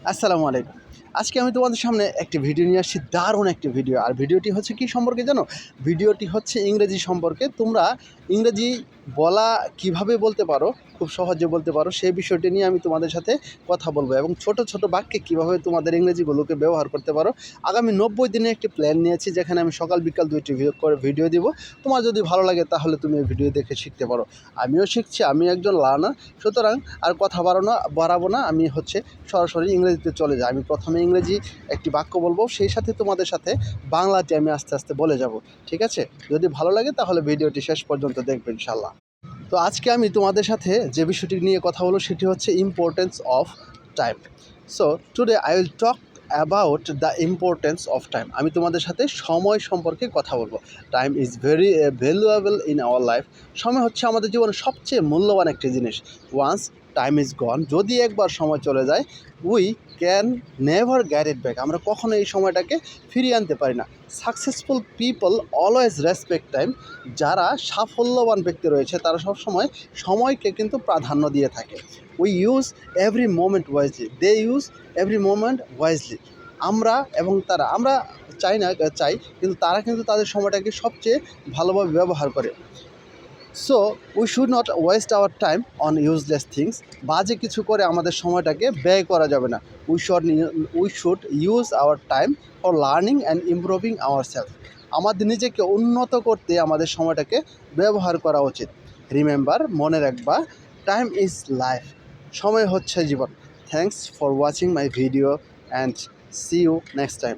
আসসালামু আলাইকুম। আজকে আমি তোমাদের সামনে একটি ভিডিও নিয়ে আসছি, দারুণ একটি ভিডিও। আর ভিডিওটি হচ্ছে কী সম্পর্কে জানো? ভিডিওটি হচ্ছে ইংরেজি সম্পর্কে। তোমরা ইংরেজি বলা কিভাবে বলতে পারো, খুব সহজে বলতে পারো, সেই বিষয়টি নিয়ে আমি তোমাদের সাথে কথা বলবো এবং ছোট ছোট বাক্যে কীভাবে তোমাদের ইংরেজিগুলোকে ব্যবহার করতে পারো। আগামী 90 দিনে একটি প্ল্যান নিয়েছি, যেখানে আমি সকাল বিকাল 2টি করে ভিডিও দিব। তোমার যদি ভালো লাগে তাহলে তুমি এই ভিডিও দেখে শিখতে পারো। আমিও শিখছি, আমি একজন লার্নার। সুতরাং আর কথা বাড়াবো না, আমি সরাসরি ইংরেজিতে চলে যাই। আমি প্রথমে ইংরেজি একটি বাক্য বলবো, সেই সাথে তোমাদের সাথে বাংলাটি আমি আস্তে আস্তে বলে যাব। ঠিক আছে? যদি ভালো লাগে তাহলে ভিডিওটি শেষ পর্যন্ত দেখবে ইনশাল্লাহ। তো আজকে আমি তোমাদের সাথে যে বিষয়টি নিয়ে কথা বলবো সেটি হচ্ছে importance of time. So today I will talk about the importance of time. আমি তোমাদের সাথে সময় সম্পর্কে কথা বলবো। Time is very valuable in our life. সময় হচ্ছে আমাদের জীবনের সবচেয়ে মূল্যবান একটি জিনিস। ওয়ান্স টাইম ইজ গন, যদি একবার সময় চলে যায়, we can never get it back. আমরা কখনো এই সময়টাকে ফিরিয়ে আনতে পারি না। Successful people always respect time. যারা সাফল্যবান ব্যক্তি রয়েছে তারা সবসময় সময়কে কিন্তু প্রাধান্য দিয়ে থাকে। We use every moment wisely, they use every moment wisely. আমরা এবং তারা, আমরা চাই কিন্তু তারা কিন্তু তাদের সময়টাকে সবচেয়ে ভালোভাবে ব্যবহার করে। So we should not waste our time on useless things. বাজে কিছু করে আমাদের সময়টাকে ব্যয় করা যাবে না। We should use our time for learning and improving our self. আমাদের নিজেকে উন্নত করতে আমাদের সময়টাকে ব্যবহার করা উচিত। রিমেম্বার, মনে রাখবা, টাইম ইজ লাইফ। সময় হচ্ছে জীবন। Thanks for watching my video and see you next time.